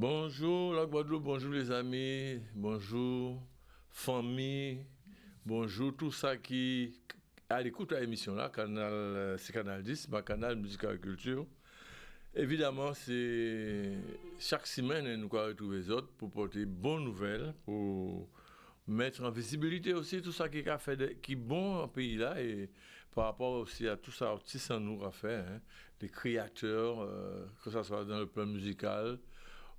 Bonjour la Guadeloupe, bonjour les amis, bonjour famille, bonjour tout ça qui à l'écoute de l'émission là, c'est Canal 10, ma canal Musique et Culture. Évidemment, c'est chaque semaine nous allons retrouver les autres pour porter bonnes nouvelles, pour mettre en visibilité aussi tout ça qui a fait qui est bon en pays là et par rapport aussi à tout ça artistes en nous a fait, hein, les créateurs, que ce soit dans le plan musical,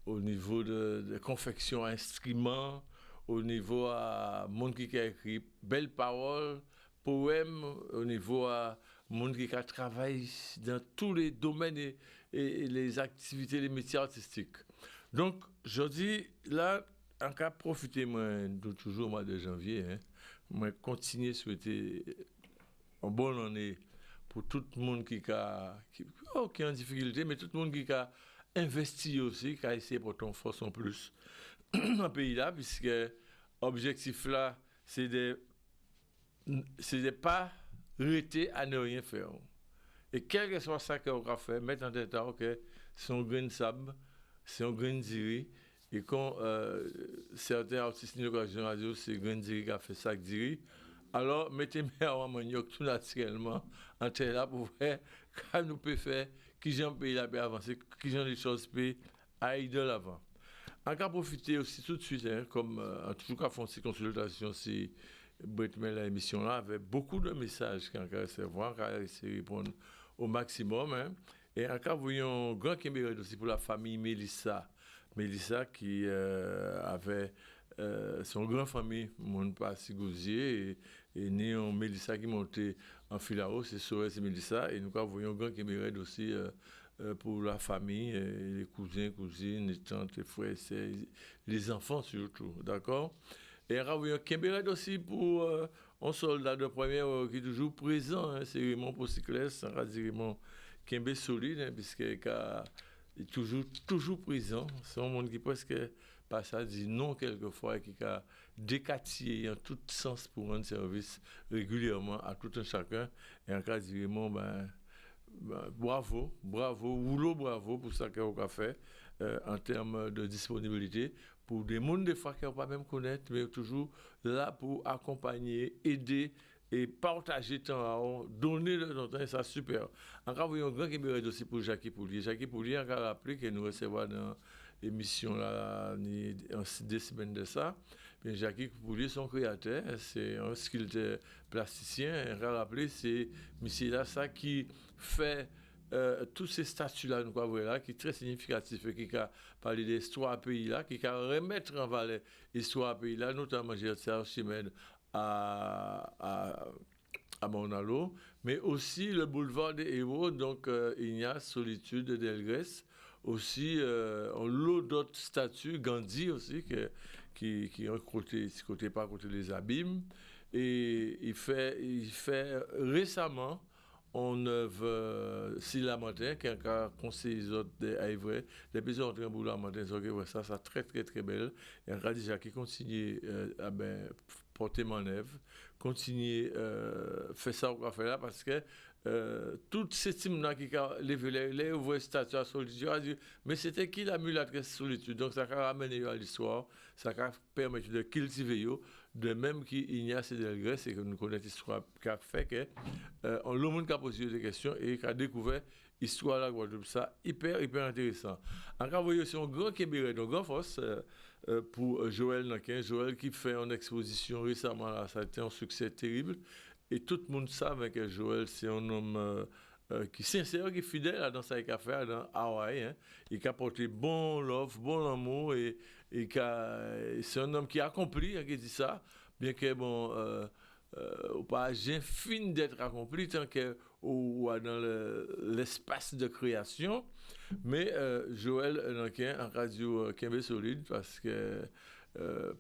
au niveau de confection instruments, au niveau à monde qui a écrit belles paroles, poèmes, au niveau à monde qui a travaillé dans tous les domaines et les activités, les métiers artistiques. Donc, je dis là, en cas profiter moi de toujours au mois de janvier, hein, moi continuer à souhaiter une bonne année pour tout le monde qui est en difficulté, mais tout le monde qui a investi aussi, qui a essayé pour ton force en plus dans le pays là, puisque l'objectif là, c'est de pas arrêter à ne rien faire. Et quel que soit ça qu'on va faire, mettre en tête que c'est un grain de sable, c'est un grain de diri, et quand certains artistes de l'occasion radio, c'est grain de diri qui a fait ça de diri, alors mettez-moi en manioc tout naturellement en terre là pour voir quand nous pouvons faire, qui j'en pays là peut avancer, qui j'en les choses peut aller de l'avant. En cas profiter aussi tout de suite, hein, comme en tout cas font ces consultations, si Brett met l'émission là, avec beaucoup de messages qu'on a recevoir, qu'on a essayé de répondre au maximum. Hein. Et en cas, voyons grand Kéméret aussi pour la famille Mélissa. Mélissa qui avait son grand famille, mon pas Sigouzier, et né en Mélissa qui montait en Filao, c'est Sorès et Mélissa. Et nous voyons grand Kéméret aussi pour la famille, les cousins, cousines, les tantes, les frères, les enfants surtout. D'accord? Et on a Kéméret aussi pour un soldat de première qui est toujours présent, hein, c'est Raymond Pocyclès, on va dire Raymond Kémbé solide, hein, puisqu'il est toujours présent. C'est un monde qui presque passe à dire non quelquefois et qui a décatillé en tout sens pour rendre service régulièrement à tout un chacun. Et en cas de Raymond, bravo, bravo pour ça qu'on a fait en termes de disponibilité pour des mondes des fois qui ne pas même connaître, mais toujours là pour accompagner, aider et partager temps, donner le temps, ça super. Encore, vous avez un grand Kéméret aussi pour Jackie Poulier. Jackie Poulier, on a rappelé que nous recevons dans l'émission là, en 2 semaines de ça. Mais Jackie Poulier, son créateur, c'est un sculpteur plasticien. On a rappelé, c'est monsieur là, ça qui fait tous ces statuts-là, nous voyons là, qui est très significatif et qui a parlé de l'histoire pays-là, qui a remettre en valeur l'histoire pays-là, notamment Gérard Archimède à Monalo, mais aussi le boulevard des Héros, donc Ignace, Solitude, Delgrès, aussi un lot d'autres statues, Gandhi aussi, qui ont côté par côté les abîmes, et il fait récemment on œuvre si la matin qui a conseillé les autres à Ivray les plus en train boulot la matin ça très très très belle et on a déjà qui continue à porter manœuvre continuer faire ça qu'on va faire là parce que toutes ces teams là qui a levé les ouvriers statut à solitude mais c'était qui la mulâtre solitude donc ça a ramené à l'histoire ça a permis de cultiver de même qu'Ignace Delgrès et que nous connaissons l'histoire qui a fait que on le monde qui a posé des questions et qui a découvert l'histoire de la Guadeloupe ça hyper intéressant encore voyez aussi un grand Kéméret donc grand force pour Joël Nankin Joël qui fait une exposition récemment là ça a été un succès terrible et tout le monde sait que Joël c'est un homme qui est sincère, qui est fidèle dans sa affaire dans Hawaï, hein, et qui a porté bon love, bon amour, et c'est un homme qui a accompli, hein, qui dit ça, bien que bon, pas fini d'être accompli tant que dans l'espace de création, mais Joël Nankin en radio Kémbé solide parce que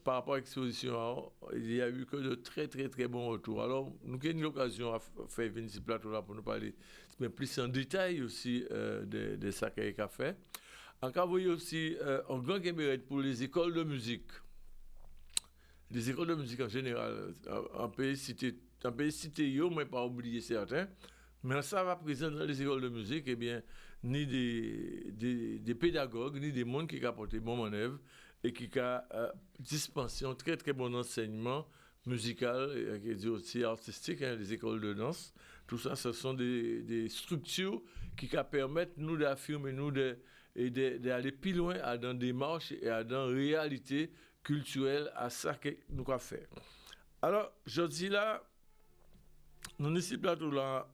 par rapport à l'exposition, il n'y a eu que de très très très bons retours. Alors, nous avons eu l'occasion de faire venir ce plateau-là pour nous parler mais plus en détail aussi de ça qu'il a fait. Encore, vous voyez aussi un grand Kéméret pour les écoles de musique. Les écoles de musique en général, on peut citer, mais pas oublier certains. Mais ça va présent dans les écoles de musique, eh bien, ni des pédagogues, ni des gens qui apportent bon manœuvre et qui dispensé un très très bon enseignement musical et qui dit aussi artistique, hein, les écoles de danse. Tout ça, ce sont des structures qui permettent nous d'affirmer, nous d'aller plus loin dans des démarches et dans la réalité culturelle à ça que nous avons fait. Alors, je dis là, nous ici plateau là,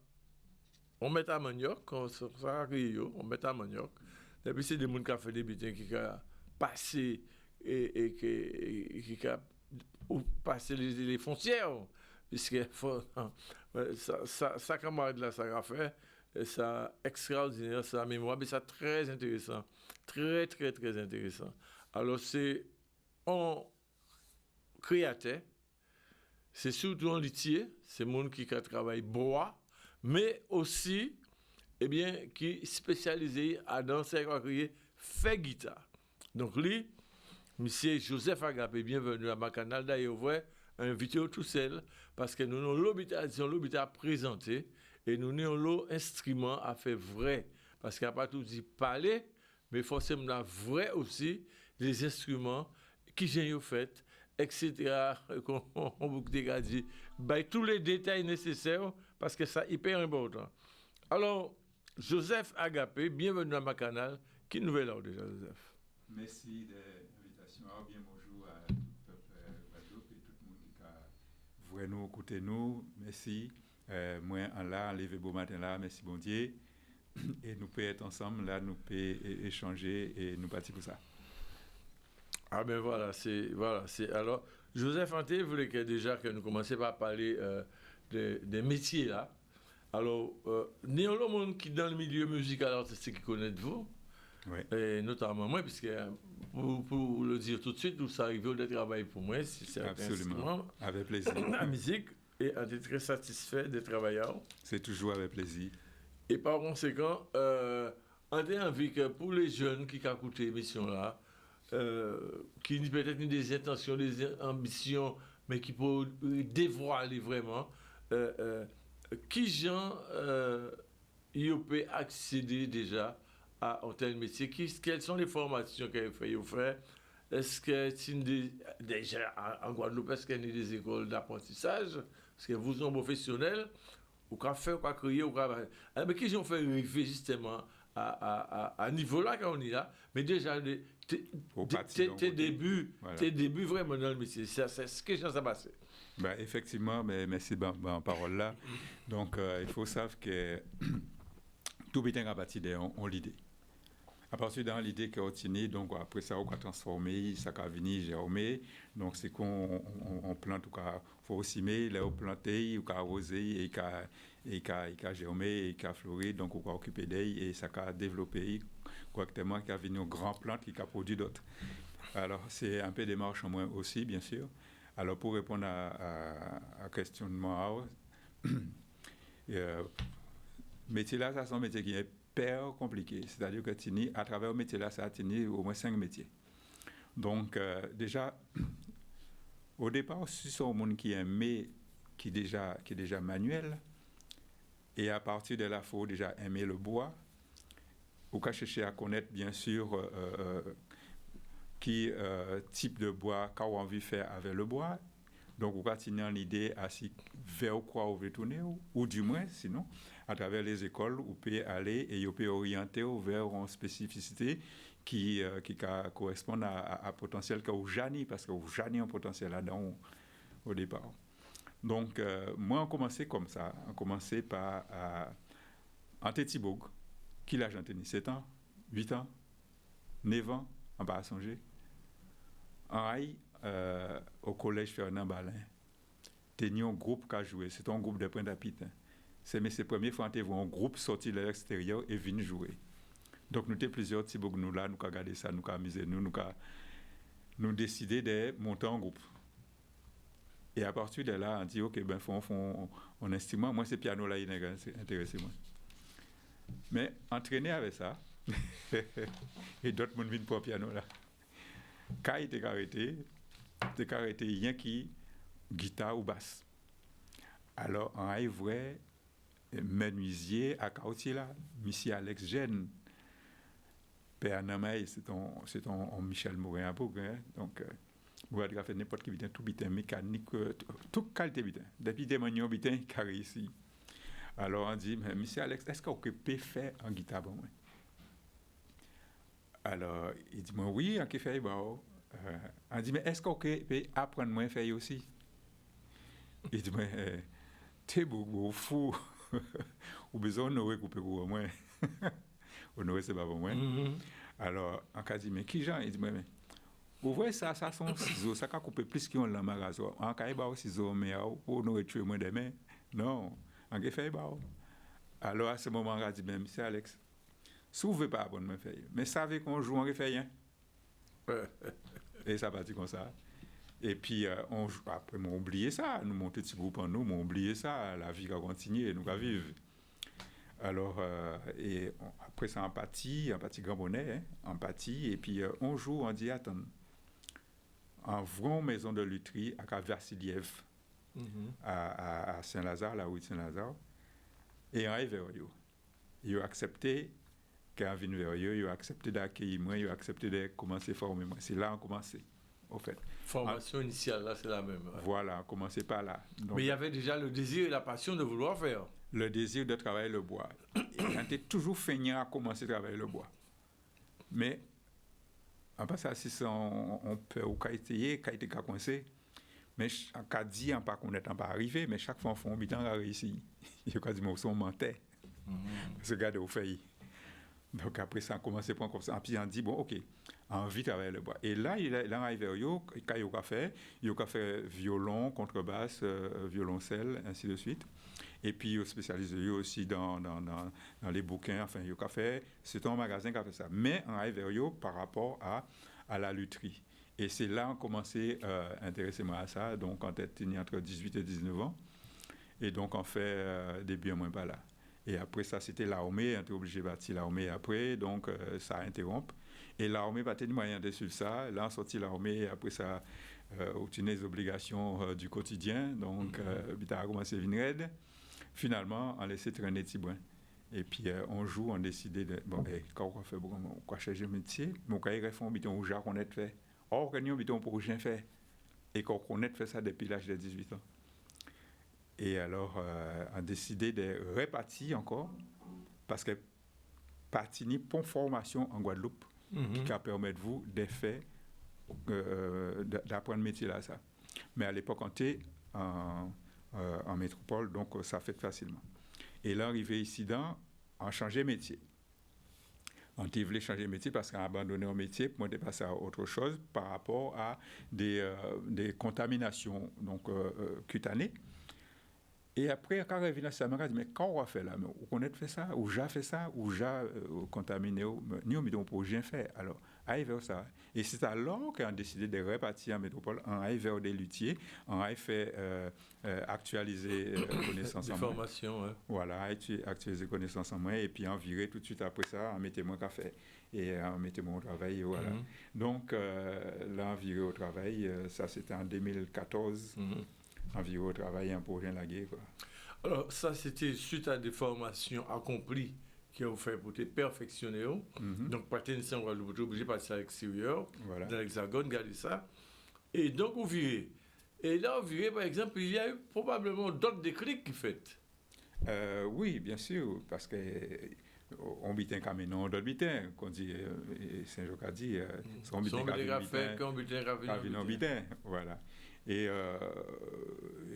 on met à manioc, on met à manioc. Et puis c'est des gens qui ont fait des butins qui ont passé et qui ont passé les frontières. Puisque ça camarade là, ça a fait, ça extraordinaire, ça mémoire, mais ça très intéressant. Très, très, très intéressant. Alors c'est un créateur. C'est surtout un luthier, c'est monde qui travaille bois, mais aussi, eh bien, qui est spécialisé à danser et fait guitare. Donc lui, monsieur Joseph Agapé, bienvenue à ma canal. D'ailleurs, vous invité tout seul parce que nous avons l'hôpital à présenter et nous avons l'instrument à faire vrai. Parce qu'il n'y a pas tout dit parler, mais forcément vrai aussi les instruments qui j'ai fait, etc. On vous dit, tous les détails nécessaires parce que c'est hyper important. Alors, Joseph Agapé, bienvenue à ma canal. Qui nouvelle heure déjà, Joseph? Merci de l'invitation. Bien bonjour à tout le peuple Guadeloupe et tout le monde qui a voulu nous écouter nous. Merci. Moi, en là, levé beau matin là, merci bon Dieu. Et nous pouvons être ensemble là, nous pouvons échanger et nous partir pour ça. Ah ben voilà, c'est alors Joseph Anté voulait déjà que nous commencions par parler des métiers là. Alors, il y a le monde qui dans le milieu musical artistique qui connaît vous, oui. Et notamment moi, puisque pour le dire tout de suite, tout ça arrive au travail pour moi, c'est absolument, avec plaisir. La musique, et on est très satisfait des travailleurs. C'est toujours avec plaisir. Et par conséquent, on a envie que pour les jeunes qui écoutent l'émission là, qui peut-être ont des intentions, des ambitions, mais qui peuvent dévoiler vraiment, qui gens ils peuvent accéder déjà à un tel métier, quelles sont les formations qu'ils fait. Est-ce que déjà en Guadeloupe, est-ce qu'il y a des écoles d'apprentissage? Parce que vous êtes professionnels, ou qu'à faire, ou qu'à créer, ou qu'à... Mais qui ont fait arriver justement à niveau là quand on est là, mais déjà tes débuts vraiment dans le métier, c'est ce que ça passé. Ben, effectivement, mais merci en parole là. Donc il faut savoir que tout bien à partir de l'idée. À partir de l'idée qu'on a, donc après ça on a transformé, ça a venu germer. Donc c'est qu'on plante, il faut semer, là on planter, on a arroser et qu'a germé et qu'a fleuri, donc on a occupé d'elle et ça a développé correctement, qui a venu une grande plante qui a produit d'autres. Alors c'est un peu des marches en moins aussi, bien sûr. Alors pour répondre à questionnement, métier là, ça c'est un métier qui est hyper compliqué. C'est-à-dire que à travers le métier là, ça a tenu au moins 5 métiers. Donc déjà, au départ, si c'est un monde qui aimait, qui est déjà manuel, et à partir de là, il faut déjà aimer le bois, ou qu'à chercher à connaître bien sûr qui type de bois qu'on a envie de faire avec le bois. Donc, on va tenir l'idée vers quoi on veut tourner, ou du moins, sinon, à travers les écoles, on peut aller et on peut orienter vers une spécificité qui correspond à potentiel qu'on jani, parce qu'on jani un potentiel là-dedans au départ. Donc, moi, on commençait comme ça. On commençait par Ante Thibault, qui l'a janté 7 ans, 8 ans, 9 ans, on va songer. En Haï, au collège Fernand Balin, tenions un groupe qui a joué. C'était un groupe de points d'apit. C'est la première fois qu'on voit un groupe sortir de l'extérieur et venir jouer. Donc, nous étions plusieurs petits bougs nous là, nous avons regardé ça, nous avons amusé, nous avons décidé de monter un groupe. Et à partir de là, on dit, OK, ben, faut un instrument. Moi, c'est piano là, il est intéressé, moi. Mais entraîner avec ça, et d'autres monde viennent pour le piano là. Quand il était arrêté, rien qui guitare ou basse. Alors, on a vrai menuisier à quartier là, monsieur Alex Gênes, père Namaï, c'est ton Michel Morin à Bourg, hein. Donc, vous avez fait n'importe quel bitin, tout bitin mécanique, toute qualité bitin. Depuis des manions bitin qui a réussi. Alors, on dit, mais monsieur Alex, est-ce qu'on peut faire en guitare bon, moi? Alors, il dit, moi, oui, on peut faire bon. On dit, mais est-ce qu'on peut apprendre moi à faire aussi? Il dit, mais t'es beau, fou. Ou besoin de recouper pour moi. Honoré, c'est pas pour moi. Alors, on a dit, mais qui j'en? Il dit, mais vous voyez ça sont ciseaux, ça a coupé plus qu'on l'a magasin. On a pas aussi ciseaux, mais pour nous tuer moins demain. Non, on a fait bah. Alors, à ce moment, on a dit, mais monsieur Alex, si vous ne voulez pas apprendre à faire, mais savez qu'on joue en fait rien. Et ça partit comme ça. Et puis, après, on a oublié ça. Nous, mon petit groupe en nous, on a oublié ça. La vie a continué, nous allons vivre. Alors, après, c'est empathie grand bonnet, hein, empathie. Et puis, un jour, on dit, attends, en vraie maison de lutherie à Vassiliev, à Saint-Lazare, la rue de Saint-Lazare. Et on arrive vers eux. Ils ont accepté quand on vient vers eux, ils ont accepté d'accueillir moi, ils ont accepté de commencer à former moi. C'est là qu'on a commencé, au fait. Formation initiale, là, c'est la même. Ouais. Voilà, on a commencé par là. Donc, mais il y avait déjà le désir et la passion de vouloir faire. Le désir de travailler le bois. On était toujours feignant à commencer à travailler le bois. Mais, en passant, si on peut ou qualité coincé, mais en cas dit, on pas qu'on est pas arrivé, mais chaque fois on fait un bilan, on a réussi. Il y a quasiment au son mentait. Parce que regardez au fait. Donc après ça, on a commencé à prendre comme ça. Puis on dit, bon, ok, envie de travailler le bois. Et là, il arrive vers eux, quand il a fait violon, contrebasse, violoncelle, ainsi de suite. Et puis, il spécialisé aussi dans les bouquins. Enfin, il a fait, c'est un magasin qui a fait ça. Mais on arrive vers eux par rapport à la lutherie. Et c'est là qu'on a commencé à intéresser moi à ça. Donc, quand j'étais entre 18 et 19 ans. Et donc, on fait début à moins pas là. Et après ça, c'était l'armée, on était obligé de bâtir l'armée après, donc ça interrompt. Et l'armée n'a pas de moyen de suivre ça. Là, on sortit l'armée, après ça, obtenir les obligations du quotidien. Donc, on a commencé à venir. Finalement, on laissé traîner Tibouin. Et puis, un jour, on a décidé de. Bon, quand on fait, on va changer de métier, mais on va faire un biton où on a fait. Or, on a un biton pour rien faire. Et qu'on a fait ça depuis l'âge de 18 ans. Et alors, on a décidé de répartir encore, parce que Partini pour formation en Guadeloupe, qui va permettre vous de faire, d'apprendre le métier là, ça. Mais à l'époque, on était en métropole, donc ça fait facilement. Et là, arrivé ici, on a changé de métier. On voulait changer de métier parce qu'on a abandonné un métier pour moi passer à autre chose par rapport à des contaminations donc, cutanées. Et après, quand on revient à ça, on a dit, mais quand on a fait là, on a fait ça, ou j'ai fait ça, ou j'ai contaminé, nous, on pour rien faire. Alors, arrive vers ça. Et c'est alors qu'on a décidé de répartir en métropole, on a vers des luthiers, on a fait actualiser connaissances en moi. Formation, ouais. Voilà, actualiser connaissances en moi, et puis on virait tout de suite après ça, on mettait moins café, et on mettait moins au travail, et voilà. Donc, là, on virait au travail, ça c'était en 2014. Environ travailler un projet lagué, quoi. Alors, ça, c'était suite à des formations accomplies qui ont fait pour te perfectionner. Donc, pas de on va obligé de passer à l'extérieur, voilà. Dans l'Hexagone, garder ça. Et donc, vous virez. Et là, vous virez, par exemple, il y a eu probablement d'autres déclics qui fait. Oui, bien sûr, parce que on bitin caminon, d'autres bitins, qu'on dit, Saint-Jacques a dit, son bitin bitin, voilà. Et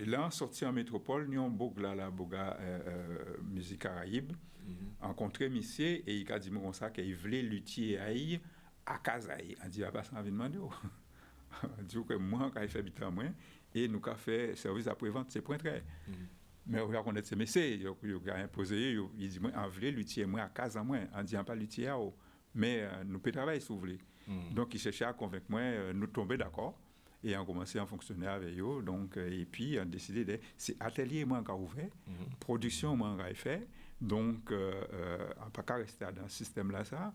là, en sorti en métropole, nous avons beaucoup la musique caraïbe, rencontré monsieur et il a dit comme ça qu'il voulait lutter à Kazaï. On dit, pas ça, on vient demander. On dit que moi, quand il fait habitant moi, et nous avons fait service après-vente, c'est point très. Mais on a connaître ces messieurs, il a imposé, il dit, moi, on voulait lutter moi à Kazaï, on dit, on pas lutter à haut, mais nous pouvons travailler si vous voulez. Donc, il cherchait à convaincre moi, nous tomber d'accord. Et on a commencé à fonctionner avec eux. Donc, et puis, on a décidé de. C'est atelier, moi, qui a ouvert. Production, moi, qui a fait. Donc, on n'a pas qu'à rester dans ce système-là, ça.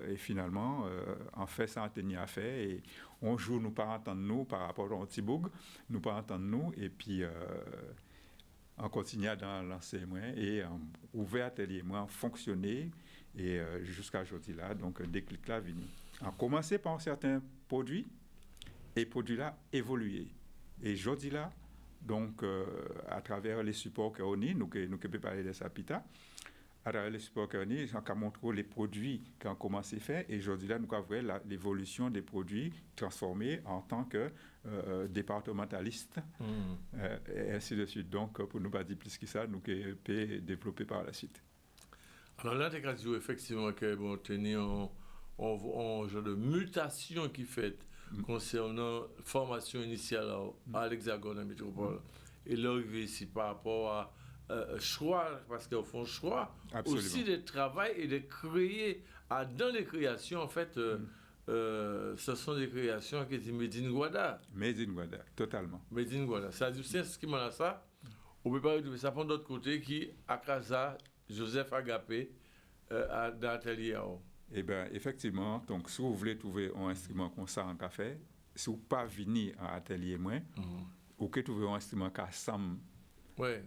Et finalement, on fait ça, on a fait. Et on joue, nous, pas entendre nous par rapport au Tiboug. Nous, pas entendre nous. Et puis, on continue dans l'enseignement. Et on ouvert atelier, moi, on fonctionnait. Et jusqu'à aujourd'hui là, donc un déclic là venu. On a commencé par certains produits, et les produits là évolué. Et aujourd'hui là, donc à travers les supports qu'on a, nous pouvons parler de ça plus tard, à travers les supports qu'on a, on a montré les produits qu'on a commencé à faire, et aujourd'hui là, nous avons vu l'évolution des produits transformés en tant que départementaliste, et ainsi de suite. Donc, pour ne pas dire plus que ça, nous pouvons développer par la suite. Alors là, tu as dit effectivement que bon, tenir un genre de mutation qui fait concernant la formation initiale à l'Hexagone, à la métropole, et l'arrivée ici par rapport à choix, parce qu'ils font choix aussi de travail et de créer, dans les créations, en fait, ce sont des créations qui sont Made in Guada. Made in Guada, totalement. Made in Guada. C'est ce qui m'a ça. On peut pas retrouver ça par d'autre côté qui, à Casa, Joseph Agapé, dans l'atelier. Eh bien, effectivement, donc, si vous voulez trouver un instrument comme ça en café, si vous ne pas venir à l'atelier, ou que trouver un instrument qui ressemble,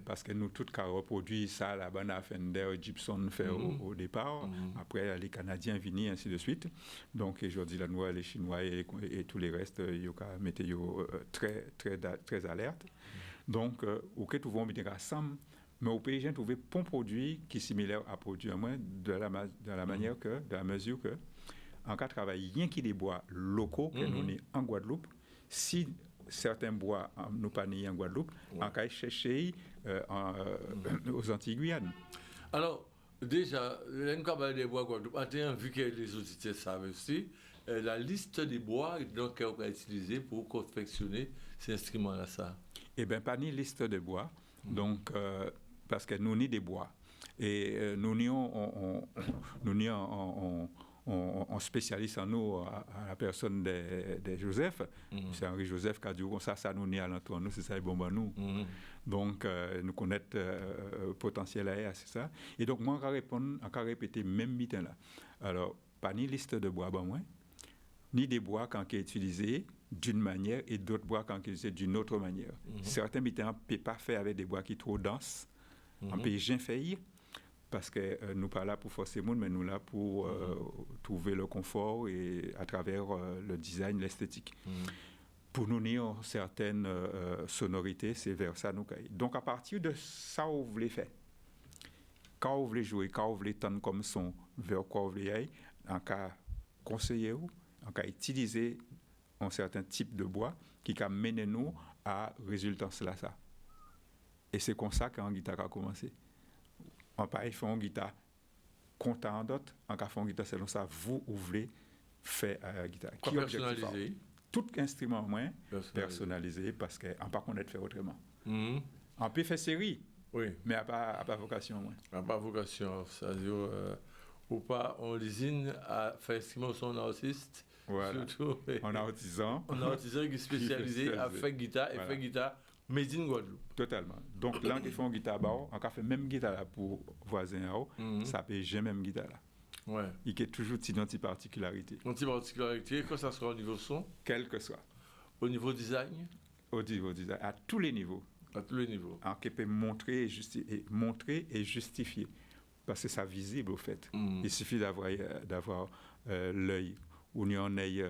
parce que nous, tous, qui reproduit ça, la bande à Fender, Gibson fait au départ, après, les Canadiens viennent, ainsi de suite. Donc, aujourd'hui, la Nouvelle, les Chinois et tous les restes, ils ont très alerte. Donc, ou que trouver un instrument ensemble, mais au pays, j'ai trouvé un produit qui est similaire à produit, moins de la manière que, de la mesure que, en cas de travail, rien qui des bois locaux que nous avons en Guadeloupe, si certains bois nous pas en Guadeloupe, en cas de chercher aux Antilles-Guyane. Alors, déjà, nous avons des bois Guadeloupe, vu que les auditeurs savent aussi, la liste des bois donc qu'on va utiliser pour confectionner ces instruments-là, ça. Eh bien, pas ni liste de bois, donc parce que nous ni des bois et nous ni on spécialiste en nous à la personne de Joseph, c'est Henri Joseph qui a dit ça nous ni à l'entour nous c'est ça bon à nous. Donc nous connaître potentiel à c'est ça. Et donc moi encore répéter même mitin là. Alors pas ni liste de bois ben moi ni des bois quand qui est utilisé d'une manière et d'autres bois quand qui est utilisé d'une autre manière. Certains mitins peut pas faire avec des bois qui trop denses. On peut rien faire parce que nous pas là pour forcer le monde, mais nous là pour trouver le confort et à travers le design, l'esthétique. Pour nous dire certaines sonorités, c'est vers ça nous caille. Donc à partir de ça vous voulez faire, quand vous voulez jouer, quand vous voulez tendre comme son, vers quoi vous voulez aller, en cas conseiller ou en cas utiliser un certain type de bois qui peut mener nous à résultat cela ça. Et c'est comme ça qu'un guitare a commencé. On peut pas faire une guitare content d'autres, en cas faire une guitare selon ça vous voulez faire la guitare. Qui personnalisé. Tout instrument moins personnalisé parce qu'on pas connaître faire autrement. On peut faire série. Oui. Mais à pas vocation moins. À pas vocation, c'est-à-dire ou pas on l'usine à faire instrument son artiste. Voilà. Surtout. On a artisan. On a artisan qui est spécialisé à faire guitare et faire guitare made in Guadeloupe. Totalement. Donc là, qui font guitare bas, on a fait même guitare là pour voisin ça peut jamais même guitare là. Ouais. Il y a toujours une petite particularité. Une petite particularité, que ça soit au niveau son, quel que soit. Au niveau design. Au niveau design, à tous les niveaux. À tous les niveaux. On peut montrer et justifier parce que c'est visible au fait. Il suffit d'avoir l'œil où on est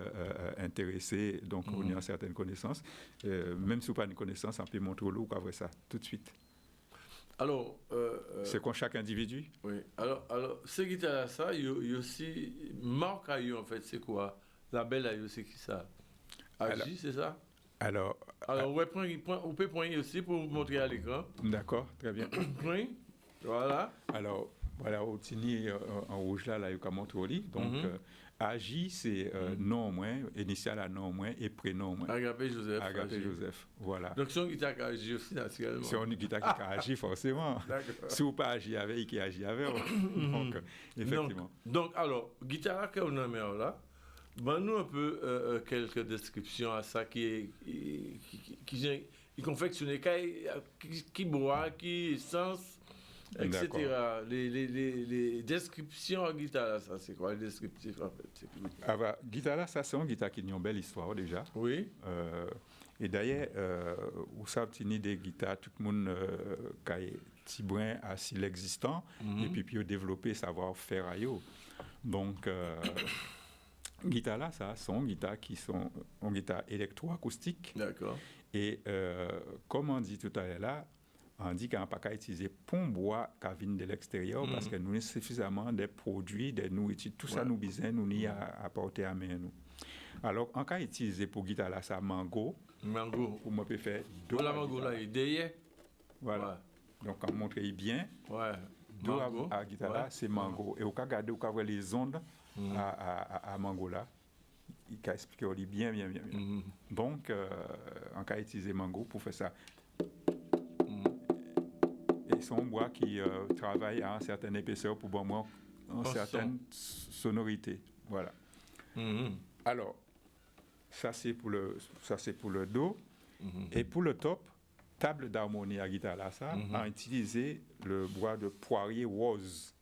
intéressé, donc on a certaines connaissances. Même si on n'a pas une connaissance, on peut montrer l'eau ou ça tout de suite. Alors, c'est comme chaque individu. Oui. Alors, ce guitare ça, il y a aussi marque à eux en fait, c'est quoi? La belle à eux, c'est qui ça? Agi, c'est ça? Alors, on peut poigner aussi pour vous montrer à l'écran. D'accord, très bien. Oui, voilà. Alors, voilà, au tini en rouge là, il y a montré au lit. Donc, Agi, c'est nom moins, initial à nom moins et prénom moins. Agapé Joseph. Agapé Joseph, voilà. Donc, c'est une guitare qui agit aussi naturellement. C'est une guitare qui agit forcément. Si vous pas agir avec, qui agit avec. Donc, effectivement. Donc, alors, guitare qu'on a mis là, nous un peu quelques descriptions à ça qui confectionne, qui boit, qui sens. Etc. Les descriptions en guitare, ça c'est quoi les descriptifs en fait? Guitare, ça c'est une guitare qui a une belle histoire déjà. Oui. Et d'ailleurs, vous savez, des guitares, tout le monde qui a petit brin à l'existant et puis développer savoir-faire à eux. Donc guitare là, ça sont guitares qui sont en guitare électroacoustique. D'accord. Et comme on dit tout à l'heure là, on dit qu'on n'a pas qu'à utiliser pont bois qui vient de l'extérieur parce que nous avons suffisamment de produits, de nourriture, tout ça nous besoin, nous n'y à porter à main nous. Alors, on peut utiliser pour guitare là, ça mango. Mango. Pour moi, peut faire deux. La mango là, il est derrière. Voilà. Ouais. Donc, on montre bien. Ouais. Deux à guitare là, c'est mango. Et on peut regarder, on peut voir les ondes à mango là. Il peut expliquer bien. Donc, on peut utiliser mango pour faire ça. Et c'est un bois qui travaille à une certaine épaisseur pour une certaine sonorité. Voilà. Alors, ça c'est pour le do. Et pour le top, table d'harmonie à guitare là, ça, on a utilisé le bois de poirier rose.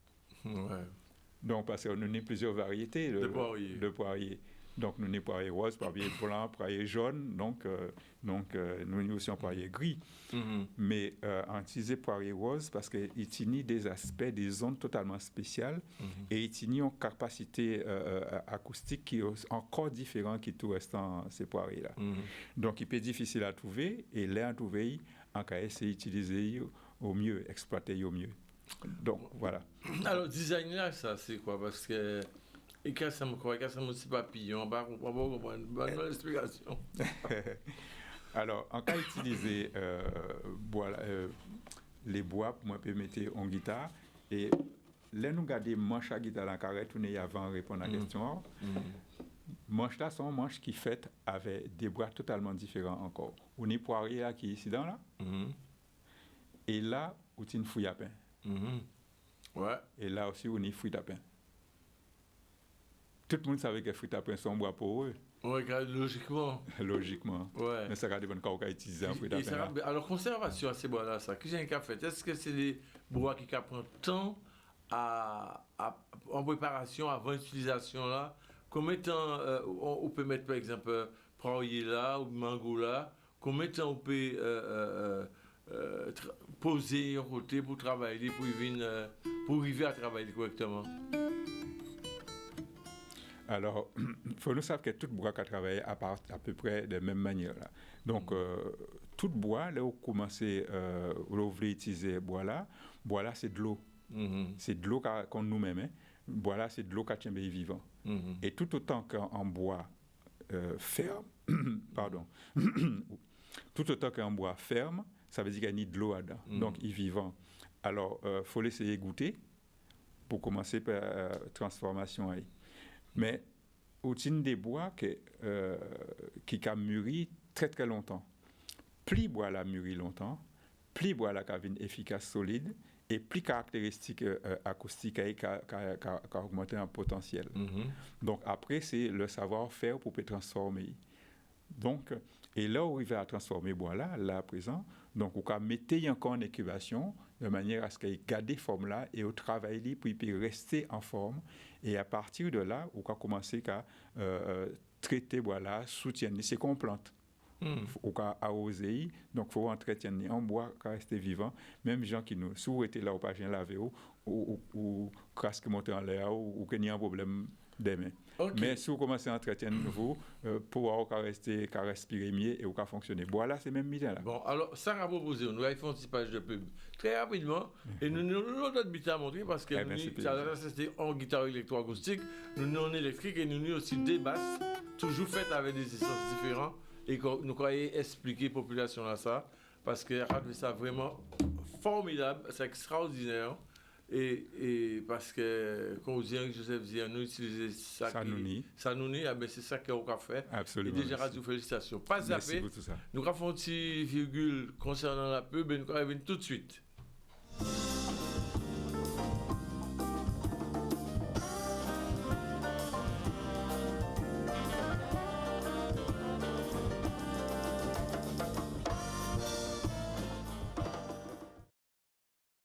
Donc, parce qu'on a plusieurs variétés de poirier. Donc, nous avons poirier rose, poirier blanc, poirier jaune, donc nous avons aussi un poirier gris. Mais on utilise poirier rose parce qu'il utilise des aspects, des ondes totalement spéciales et il utilise une capacité acoustique qui est encore différente que tout restant ces poiriers-là. Donc, il peut être difficile à trouver et là, à trouver, on peut essayer d'utiliser au mieux, exploiter au mieux. Donc, voilà. Alors, design là, ça, c'est quoi? Parce que et quand ça me croit, quand ça me dit papillon, on va comprendre une explication. Alors, on peut utiliser les bois pour me permettre en guitare. Et là, nous regardons manche à guitare, on va retourner avant de répondre à la question. Manches là sont manches qui faites avec des bois totalement différents encore. On a poirier là qui est ici dans là. Et là, on a une fouille à pain. Ouais. Et là aussi, on a une fouille à pain. Tout le monde savait que fruit à pain sont bois pour eux. Oui, logiquement. Logiquement. Ouais. Mais ça va dépendre quand on utilise un fruit à pain. Alors, conservation à ces bois-là, ça, qu'est-ce qu'il y a fait? Est-ce que c'est des bois qui prennent temps en préparation avant l'utilisation là? Combien de temps on peut mettre, par exemple, poirier là ou mango là? Combien de temps on peut poser un côté pour travailler, pour arriver à travailler correctement? Alors, il faut nous savoir que tout bois qui a travaillé à peu près de la même manière. Là. Donc, tout bois, là où vous commencez, vous voulez utiliser bois là, c'est de l'eau. C'est de l'eau qu'on nous met. Hein. Bois là, c'est de l'eau qui tient vivant. Et tout autant qu'en bois ferme, pardon, tout autant qu'en bois ferme, ça veut dire qu'il y a de l'eau dedans. Donc, il est vivant. Alors, il faut l'essayer goûter pour commencer par transformation. Mais au-dessus des bois qui a mûri très très longtemps. Plus bois la mûri longtemps, plus bois la cabine efficace, solide, et plus caractéristique acoustique qui a augmenté en potentiel. Donc après, c'est le savoir-faire pour transformer. Donc, et là, on arrive à transformer bois là à présent, donc on peut mettre encore en incubation de manière à ce qu'il garde forme là et au travail pour il peut rester en forme. Et à partir de là, on peut commencer à traiter bois là, soutenir. C'est qu'on plante. On peut arroser, donc il faut entretenir en bois qui reste vivant. Même les gens qui nous, si vous êtes là, ou pas bien laver ou crasse qui monte en l'air ou qu'il y a un problème des mains. Okay. Mais si vous commencez à entretenir nouveau, pour rester, respirer mieux et vous fonctionner. Voilà, c'est même là. Bon, alors, ça a proposé, nous avons fait un petit page de pub très rapidement et nous avons notre guitare à montrer parce que c'était en guitare électroacoustique, nous en électrique et nous avons aussi des basses, toujours faites avec des essences différentes et nous croyons expliquer à la population là ça parce que ça vraiment formidable, c'est extraordinaire. Et parce que, comme Joseph disait, nous utilisons ça. Sanouni, c'est ça qu'on a fait. Absolument. Et déjà, radio félicitations. Pas zappé. Nous avons fait une petite virgule concernant la pub et nous allons venir tout de suite.